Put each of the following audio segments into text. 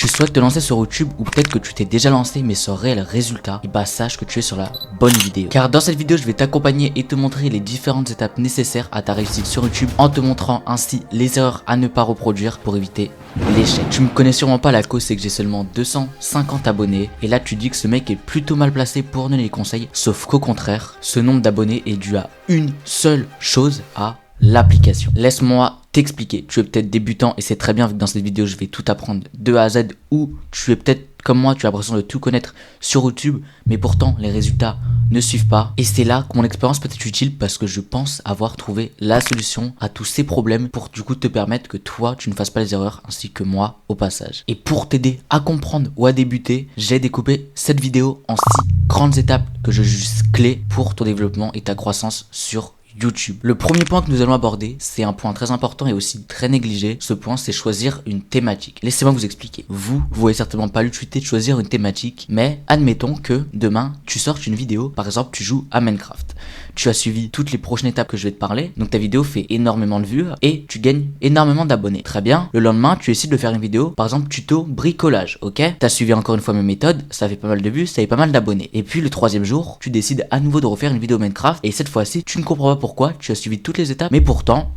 Tu souhaites te lancer sur YouTube ou peut-être que tu t'es déjà lancé mais sans réel résultat, et bah sache que tu es sur la bonne vidéo. Car dans cette vidéo je vais t'accompagner et te montrer les différentes étapes nécessaires à ta réussite sur YouTube en te montrant ainsi les erreurs à ne pas reproduire pour éviter l'échec. Tu me connais sûrement pas, la cause c'est que j'ai seulement 250 abonnés et là tu dis que ce mec est plutôt mal placé pour donner les conseils, sauf qu'au contraire, ce nombre d'abonnés est dû à une seule chose, à l'application. Laisse-moi t'expliquer. Tu es peut-être débutant et c'est très bien vu que dans cette vidéo je vais tout apprendre de A à Z, ou tu es peut-être comme moi, tu as l'impression de tout connaître sur YouTube mais pourtant les résultats ne suivent pas, et c'est là que mon expérience peut être utile parce que je pense avoir trouvé la solution à tous ces problèmes pour du coup te permettre que toi tu ne fasses pas les erreurs ainsi que moi au passage. Et pour t'aider à comprendre ou à débuter, j'ai découpé cette vidéo en 6 grandes étapes que je juge clés pour ton développement et ta croissance sur YouTube. Le premier point que nous allons aborder, c'est un point très important et aussi très négligé. Ce point, c'est choisir une thématique. Laissez-moi vous expliquer. Vous voyez certainement pas l'utilité de choisir une thématique, mais admettons que demain, tu sortes une vidéo, par exemple, tu joues à Minecraft. Tu as suivi toutes les prochaines étapes que je vais te parler, donc ta vidéo fait énormément de vues et tu gagnes énormément d'abonnés. Très bien. Le lendemain, tu décides de faire une vidéo, par exemple, tuto bricolage, ok? T'as suivi encore une fois mes méthodes, ça fait pas mal de vues, ça fait pas mal d'abonnés. Et puis le troisième jour, tu décides à nouveau de refaire une vidéo Minecraft et cette fois-ci, tu ne comprends pas pourquoi, tu as suivi toutes les étapes, mais pourtant,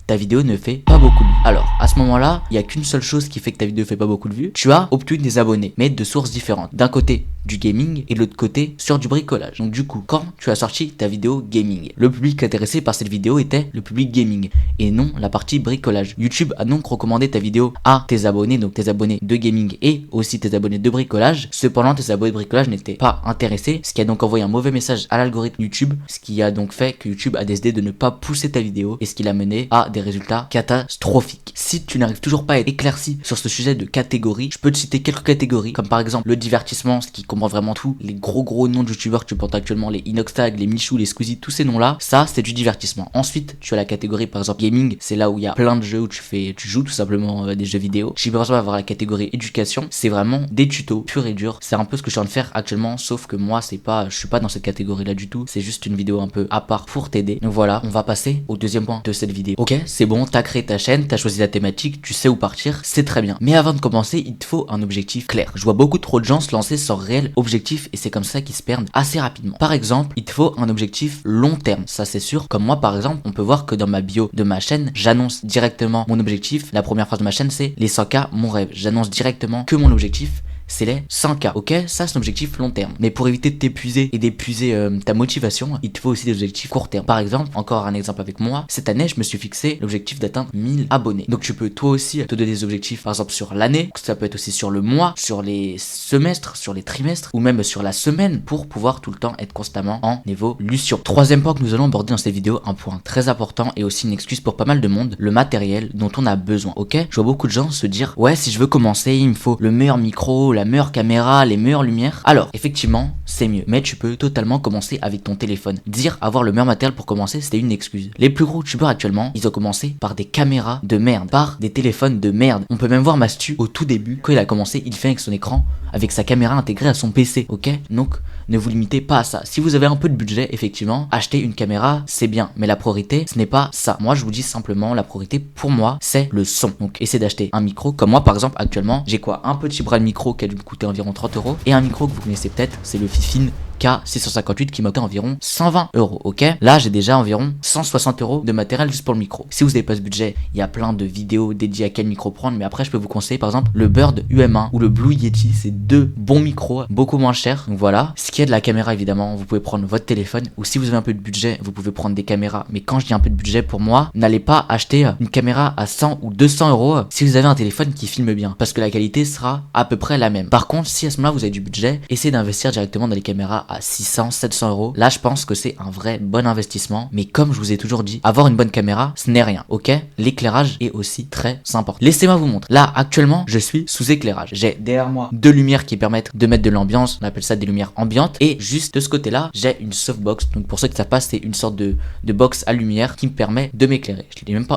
ta vidéo ne fait pas beaucoup de vues. Alors, à ce moment-là, il n'y a qu'une seule chose qui fait que ta vidéo fait pas beaucoup de vues. Tu as obtenu des abonnés, mais de sources différentes. D'un côté, du gaming et de l'autre côté, sur du bricolage. Donc du coup, quand tu as sorti ta vidéo gaming, le public intéressé par cette vidéo était le public gaming et non la partie bricolage. YouTube a donc recommandé ta vidéo à tes abonnés, donc tes abonnés de gaming et aussi tes abonnés de bricolage. Cependant, tes abonnés de bricolage n'étaient pas intéressés, ce qui a donc envoyé un mauvais message à l'algorithme YouTube, ce qui a donc fait que YouTube a décidé de ne pas pousser ta vidéo et ce qui l'a mené à des résultats catastrophiques. Si tu n'arrives toujours pas à être éclairci sur ce sujet de catégorie, je peux te citer quelques catégories, comme par exemple le divertissement, ce qui comprend vraiment tout, les gros noms de youtubeurs que tu portes actuellement, les Inoxtag, les Michou, les Squeezie, tous ces noms là, ça c'est du divertissement. Ensuite tu as la catégorie par exemple gaming, c'est là où il y a plein de jeux où tu joues tout simplement des jeux vidéo. Tu peux par exemple avoir la catégorie éducation, c'est vraiment des tutos purs et durs, c'est un peu ce que je suis en train de faire actuellement, sauf que moi je suis pas dans cette catégorie là du tout, c'est juste une vidéo un peu à part pour t'aider. Donc voilà, on va passer au deuxième point de cette vidéo. Ok, c'est bon, t'as créé ta chaîne, t'as choisi ta thématique, tu sais où partir, c'est très bien. Mais avant de commencer, il te faut un objectif clair. Je vois beaucoup trop de gens se lancer sans réel objectif et c'est comme ça qu'ils se perdent assez rapidement. Par exemple, il te faut un objectif long terme, ça c'est sûr. Comme moi par exemple, on peut voir que dans ma bio de ma chaîne, j'annonce directement mon objectif. La première phrase de ma chaîne c'est les 100K, mon rêve. J'annonce directement que mon objectif c'est les 100K, ok? Ça c'est un objectif long terme. Mais pour éviter de t'épuiser et d'épuiser ta motivation, il te faut aussi des objectifs court terme. Par exemple, encore un exemple avec moi, cette année je me suis fixé l'objectif d'atteindre 1000 abonnés. Donc tu peux toi aussi te donner des objectifs, par exemple sur l'année, ça peut être aussi sur le mois, sur les semestres, sur les trimestres, ou même sur la semaine, pour pouvoir tout le temps être constamment en évolution. Troisième point que nous allons aborder dans cette vidéo, un point très important et aussi une excuse pour pas mal de monde, le matériel dont on a besoin, ok? Je vois beaucoup de gens se dire, ouais, si je veux commencer, il me faut le meilleur micro, la meilleure caméra, les meilleures lumières. Alors, effectivement, c'est mieux, mais tu peux totalement commencer avec ton téléphone. Dire avoir le meilleur matériel pour commencer, c'était une excuse. Les plus gros youtubeurs actuellement, ils ont commencé par des caméras de merde, par des téléphones de merde. On peut même voir Mastu au tout début, quand il a commencé, il fait avec son écran, avec sa caméra intégrée à son PC, ok? Donc, ne vous limitez pas à ça. Si vous avez un peu de budget, effectivement, acheter une caméra, c'est bien. Mais la priorité, ce n'est pas ça. Moi, je vous dis simplement, la priorité, pour moi, c'est le son. Donc, essayez d'acheter un micro. Comme moi, par exemple, actuellement, j'ai quoi? Un petit bras de micro qui a dû me coûter environ 30 euros. Et un micro que vous connaissez peut-être, c'est le Fifine K658 qui m'a coûté environ 120 euros, ok? Là, j'ai déjà environ 160 euros de matériel juste pour le micro. Si vous n'avez pas ce budget, il y a plein de vidéos dédiées à quel micro prendre, mais après, je peux vous conseiller par exemple le Bird UM1 ou le Blue Yeti. C'est deux bons micros, beaucoup moins chers. Donc voilà. Ce qui est de la caméra, évidemment, vous pouvez prendre votre téléphone, ou si vous avez un peu de budget, vous pouvez prendre des caméras. Mais quand je dis un peu de budget, pour moi, n'allez pas acheter une caméra à 100 ou 200 euros si vous avez un téléphone qui filme bien, parce que la qualité sera à peu près la même. Par contre, si à ce moment-là vous avez du budget, essayez d'investir directement dans les caméras à 600, 700 euros. Là, je pense que c'est un vrai bon investissement. Mais comme je vous ai toujours dit, avoir une bonne caméra, ce n'est rien, ok? L'éclairage est aussi très important. Laissez-moi vous montrer. Là, actuellement, je suis sous éclairage. J'ai derrière moi deux lumières qui permettent de mettre de l'ambiance. On appelle ça des lumières ambiantes. Et juste de ce côté-là, j'ai une softbox. Donc pour ceux qui savent pas, c'est une sorte de box à lumière qui me permet de m'éclairer.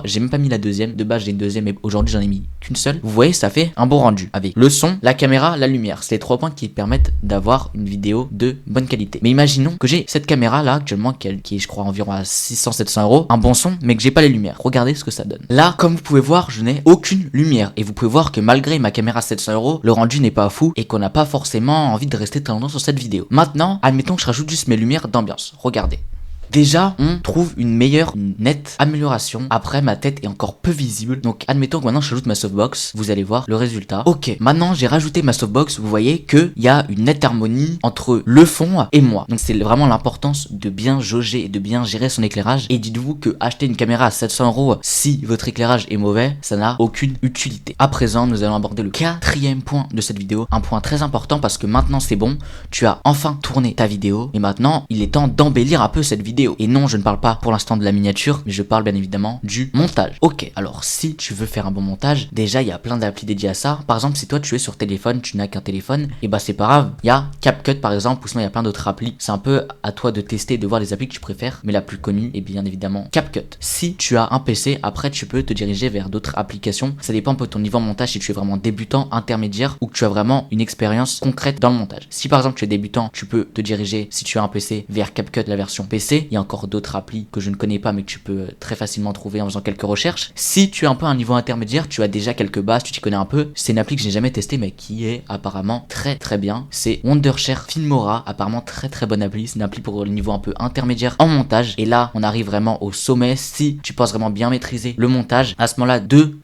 J'ai même pas mis la deuxième. De base, j'ai une deuxième, mais aujourd'hui, j'en ai mis qu'une seule. Vous voyez, ça fait un bon rendu avec le son, la caméra, la lumière. C'est les trois points qui permettent d'avoir une vidéo de bonne bonne qualité. Mais imaginons que j'ai cette caméra là actuellement qui est je crois environ à 600-700 euros, un bon son, mais que j'ai pas les lumières. Regardez ce que ça donne. Là, comme vous pouvez voir, je n'ai aucune lumière et vous pouvez voir que malgré ma caméra 700 euros, le rendu n'est pas fou et qu'on n'a pas forcément envie de rester très longtemps sur cette vidéo. Maintenant, admettons que je rajoute juste mes lumières d'ambiance. Regardez. Déjà, on trouve une nette amélioration. Après, ma tête est encore peu visible. Donc, admettons que maintenant je rajoute ma softbox. Vous allez voir le résultat. Ok, maintenant j'ai rajouté ma softbox. Vous voyez qu'il y a une nette harmonie entre le fond et moi. Donc, c'est vraiment l'importance de bien jauger et de bien gérer son éclairage. Et dites-vous que acheter une caméra à 700 euros, si votre éclairage est mauvais, ça n'a aucune utilité. À présent, nous allons aborder le quatrième point de cette vidéo. Un point très important parce que maintenant c'est bon. Tu as enfin tourné ta vidéo. Et maintenant, il est temps d'embellir un peu cette vidéo. Et non, je ne parle pas pour l'instant de la miniature, mais je parle bien évidemment du montage. Ok, alors si tu veux faire un bon montage, déjà il y a plein d'applis dédiées à ça. Par exemple, si toi tu es sur téléphone, tu n'as qu'un téléphone, et bah c'est pas grave, il y a CapCut par exemple, ou sinon il y a plein d'autres applis. C'est un peu à toi de tester et de voir les applis que tu préfères, mais la plus connue est bien évidemment CapCut. Si tu as un PC, après tu peux te diriger vers d'autres applications. Ça dépend un peu de ton niveau en montage, si tu es vraiment débutant, intermédiaire, ou que tu as vraiment une expérience concrète dans le montage. Si par exemple tu es débutant, tu peux te diriger, si tu as un PC, vers CapCut la version PC. Il y a encore d'autres applis que je ne connais pas mais que tu peux très facilement trouver en faisant quelques recherches. Si tu as un peu un niveau intermédiaire, tu as déjà quelques bases, tu t'y connais un peu, c'est une appli que j'ai jamais testée mais qui est apparemment très bien. C'est Wondershare Filmora, apparemment très bonne appli. C'est une appli pour le niveau un peu intermédiaire en montage. Et là, on arrive vraiment au sommet. Si tu penses vraiment bien maîtriser le montage, à ce moment-là, deux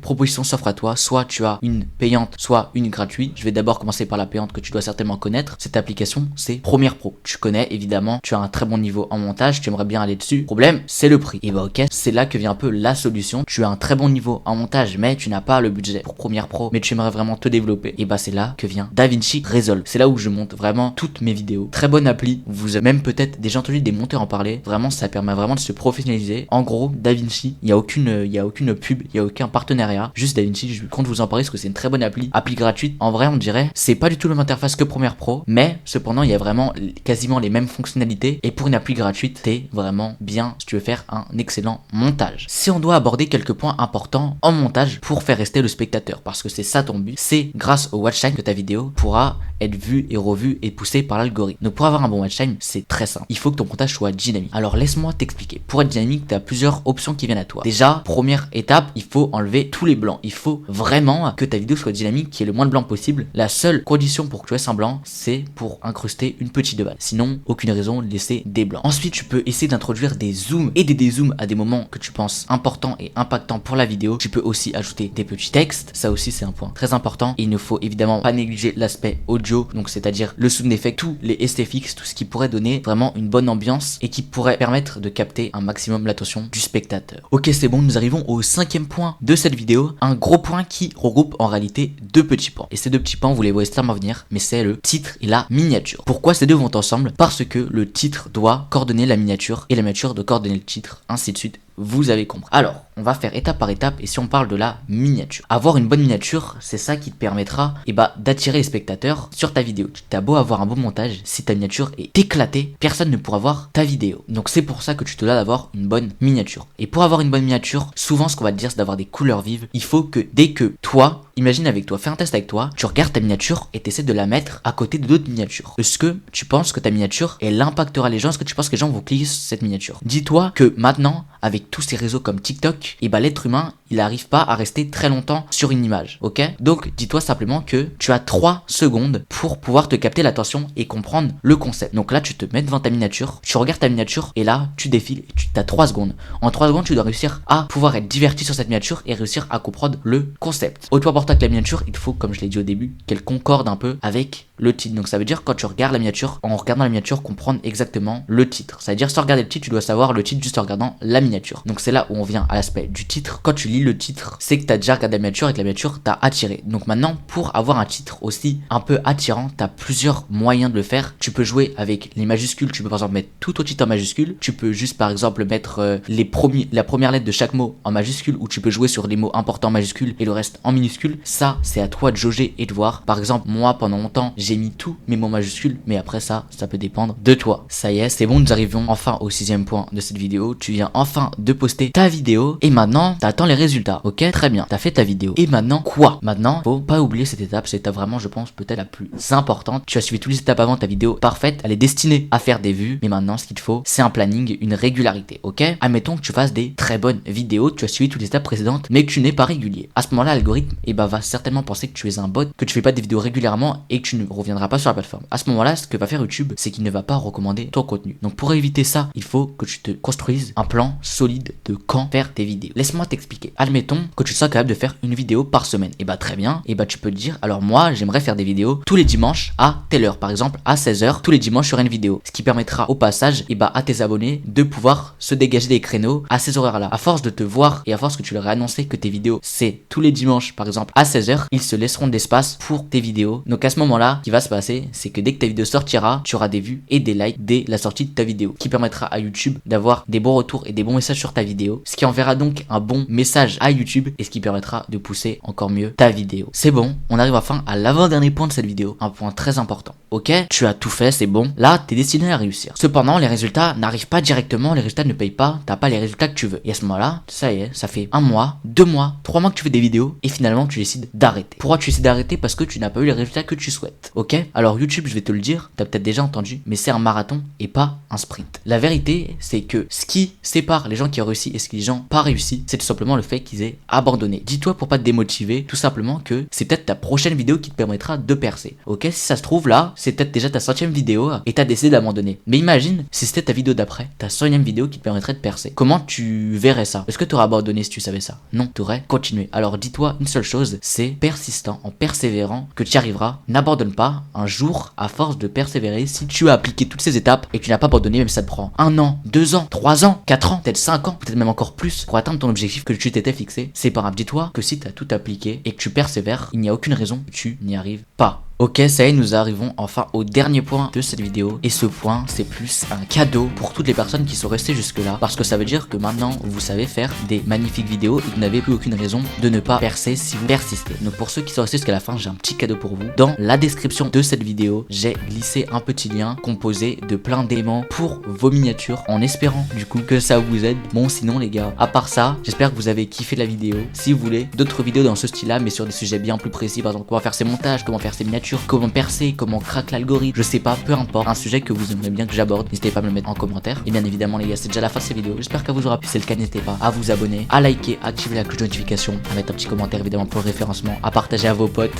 propositions s'offrent à toi. Soit tu as une payante, soit une gratuite. Je vais d'abord commencer par la payante que tu dois certainement connaître. Cette application, c'est Premiere Pro. Tu connais évidemment, tu as un très bon niveau en montage, tu aimerais bien aller dessus. Problème, c'est le prix. Et bah ok, c'est là que vient un peu la solution. Tu as un très bon niveau en montage, mais tu n'as pas le budget pour Premiere Pro, mais tu aimerais vraiment te développer. Et bah c'est là que vient DaVinci Resolve. C'est là où je monte vraiment toutes mes vidéos. Très bonne appli. Vous avez même peut-être déjà entendu des monteurs en parler. Vraiment, ça permet vraiment de se professionnaliser. En gros, DaVinci, il y a aucune pub, il y a aucun partenariat. Juste DaVinci, je compte vous en parler parce que c'est une très bonne appli gratuite. En vrai, on dirait, c'est pas du tout la même interface que Premiere Pro, mais cependant, il y a vraiment quasiment les mêmes fonctionnalités. Et pour une appli gratuite, t'es vraiment bien si tu veux faire un excellent montage. Si on doit aborder quelques points importants en montage pour faire rester le spectateur, parce que c'est ça ton but, c'est grâce au watch time que ta vidéo pourra être vue et revue et poussée par l'algorithme. Donc pour avoir un bon watch time, c'est très simple. Il faut que ton montage soit dynamique. Alors laisse-moi t'expliquer. Pour être dynamique, tu as plusieurs options qui viennent à toi. Déjà, première étape, il faut enlever tous les blancs. Il faut vraiment que ta vidéo soit dynamique, qu'il y ait le moins de blanc possible. La seule condition pour que tu aies un blanc, c'est pour incruster une petite balle. Sinon, aucune raison de laisser des blancs. Ensuite, tu peux essayer d'introduire des zooms et des dézooms à des moments que tu penses importants et impactants pour la vidéo. Tu peux aussi ajouter des petits textes. Ça aussi, c'est un point très important. Et il ne faut évidemment pas négliger l'aspect audio, donc c'est-à-dire le sound effect, tous les STFX, tout ce qui pourrait donner vraiment une bonne ambiance et qui pourrait permettre de capter un maximum l'attention du spectateur. Ok, c'est bon, nous arrivons au cinquième point de cette vidéo. Un gros point qui regroupe en réalité deux petits points. Et ces deux petits points, vous les voyez sûrement venir, mais c'est le titre et la miniature. Pourquoi ces deux vont ensemble? Parce que le titre doit coordonner la miniature et la miniature doit coordonner le titre, ainsi de suite. Vous avez compris. Alors, on va faire étape par étape et si on parle de la miniature. Avoir une bonne miniature, c'est ça qui te permettra d'attirer les spectateurs sur ta vidéo. Tu t'as beau avoir un bon montage, si ta miniature est éclatée, personne ne pourra voir ta vidéo. Donc c'est pour ça que tu te dois d'avoir une bonne miniature. Et pour avoir une bonne miniature, souvent ce qu'on va te dire c'est d'avoir des couleurs vives. Il faut que dès que toi, imagine avec toi, fais un test avec toi, tu regardes ta miniature et tu essaies de la mettre à côté de d'autres miniatures. Est-ce que tu penses que ta miniature, elle impactera les gens? Est-ce que tu penses que les gens vont cliquer sur cette miniature? Dis-toi que maintenant, avec tous ces réseaux comme TikTok, l'être humain, il n'arrive pas à rester très longtemps sur une image, ok? Donc, dis-toi simplement que tu as 3 secondes pour pouvoir te capter l'attention et comprendre le concept. Donc là, tu te mets devant ta miniature, tu regardes ta miniature et là, tu défiles et tu as 3 secondes. En 3 secondes, tu dois réussir à pouvoir être diverti sur cette miniature et réussir à comprendre le concept. Autre important que la miniature, il faut, comme je l'ai dit au début, qu'elle concorde un peu avec le titre. Donc ça veut dire quand tu regardes la miniature, en regardant la miniature, comprendre exactement le titre. Ça veut dire sans regarder le titre, tu dois savoir le titre juste en regardant la miniature. Donc c'est là où on vient à l'aspect du titre. Quand tu lis le titre, c'est que tu as déjà regardé la miniature et que la miniature t'a attiré. Donc maintenant, pour avoir un titre aussi un peu attirant, tu as plusieurs moyens de le faire. Tu peux jouer avec les majuscules, tu peux par exemple mettre tout au titre en majuscule. Tu peux juste par exemple mettre la première lettre de chaque mot en majuscule, ou tu peux jouer sur les mots importants en majuscule et le reste en minuscule. majuscules, ça c'est à toi de jauger et de voir. Par exemple, moi pendant longtemps j'ai mis tous mes mots majuscules, mais après ça peut dépendre de toi. Ça y est, c'est bon, nous arrivons enfin au 6e point de cette vidéo. Tu viens enfin de poster ta vidéo et maintenant t'attends les résultats. Ok, très bien, t'as fait ta vidéo. Et maintenant quoi? Maintenant, faut pas oublier cette étape, c'est vraiment, je pense, peut-être la plus importante. Tu as suivi toutes les étapes avant, ta vidéo parfaite, elle est destinée à faire des vues, mais maintenant ce qu'il te faut, c'est un planning, une régularité. Ok, admettons que tu fasses des très bonnes vidéos, tu as suivi toutes les étapes précédentes, mais que tu n'es pas régulier. À ce moment-là, l'algorithme va certainement penser que tu es un bot, que tu fais pas des vidéos régulièrement et que tu ne reviendras pas sur la plateforme. À ce moment-là, ce que va faire YouTube, c'est qu'il ne va pas recommander ton contenu. Donc pour éviter ça, il faut que tu te construises un plan solide de quand faire tes vidéos. Laisse-moi t'expliquer. Admettons que tu sois capable de faire une vidéo par semaine. Et bah très bien, et bah tu peux te dire, alors moi j'aimerais faire des vidéos tous les dimanches à telle heure, par exemple à 16h, tous les dimanches sur une vidéo. Ce qui permettra au passage à tes abonnés de pouvoir se dégager des créneaux à ces horaires-là. À force de te voir et à force que tu leur ai annoncé que tes vidéos c'est tous les dimanches par exemple à 16h, ils se laisseront de l'espace pour tes vidéos. Donc à ce moment-là, ce qui va se passer, c'est que dès que ta vidéo sortira, tu auras des vues et des likes dès la sortie de ta vidéo, qui permettra à YouTube d'avoir des bons retours et des bons messages sur ta vidéo, ce qui enverra donc un bon message à YouTube et ce qui permettra de pousser encore mieux ta vidéo. C'est bon, on arrive enfin à l'avant-dernier point de cette vidéo, un point très important. Ok, tu as tout fait, c'est bon, là t'es destiné à réussir. Cependant, les résultats n'arrivent pas directement, les résultats ne payent pas, t'as pas les résultats que tu veux. Et à ce moment-là, ça y est, ça fait 1 mois, 2 mois, 3 mois que tu fais des vidéos et finalement tu décides d'arrêter. Pourquoi tu décides d'arrêter? Parce que tu n'as pas eu les résultats que tu souhaites. Ok, alors YouTube, je vais te le dire, t'as peut-être déjà entendu, mais c'est un marathon et pas un sprint. La vérité, c'est que ce qui sépare les gens qui ont réussi et ce qui les gens pas réussi, c'est tout simplement le fait qu'ils aient abandonné. Dis-toi pour pas te démotiver, tout simplement que c'est peut-être ta prochaine vidéo qui te permettra de percer. Ok, si ça se trouve là, c'est peut-être déjà ta 100e vidéo et t'as décidé d'abandonner. Mais imagine si c'était ta vidéo d'après, ta 100e vidéo qui te permettrait de percer. Comment tu verrais ça? Est-ce que tu aurais abandonné si tu savais ça? Non, tu aurais continué. Alors dis-toi une seule chose, c'est persistant, en persévérant que tu y arriveras. N'abandonne pas. Un jour, à force de persévérer, si tu as appliqué toutes ces étapes et que tu n'as pas abandonné, même si ça te prend 1 an, 2 ans, 3 ans, 4 ans, peut-être 5 ans, peut-être même encore plus pour atteindre ton objectif que tu t'étais fixé, c'est pas grave. Dis-toi que si tu as tout appliqué et que tu persévères, il n'y a aucune raison que tu n'y arrives pas. Ok, ça y est, nous arrivons enfin au dernier point de cette vidéo. Et ce point, c'est plus un cadeau pour toutes les personnes qui sont restées jusque là. Parce que ça veut dire que maintenant, vous savez faire des magnifiques vidéos et que vous n'avez plus aucune raison de ne pas percer si vous persistez. Donc pour ceux qui sont restés jusqu'à la fin, j'ai un petit cadeau pour vous. Dans la description de cette vidéo, j'ai glissé un petit lien composé de plein d'éléments pour vos miniatures, en espérant du coup que ça vous aide. Bon, sinon les gars, à part ça, j'espère que vous avez kiffé la vidéo. Si vous voulez d'autres vidéos dans ce style-là, mais sur des sujets bien plus précis, par exemple comment faire ses montages, comment faire ses miniatures, comment percer, comment craque l'algorithme, je sais pas, peu importe, un sujet que vous aimeriez bien que j'aborde, n'hésitez pas à me le mettre en commentaire. Et bien évidemment les gars, c'est déjà la fin de cette vidéo, j'espère qu'elle vous aura plu. Si c'est le cas, n'hésitez pas à vous abonner, à liker, à activer la cloche de notification, à mettre un petit commentaire évidemment pour le référencement, à partager à vos potes.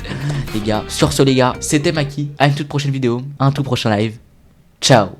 Les gars, sur ce les gars, c'était Maki, à une toute prochaine vidéo, à un tout prochain live, ciao.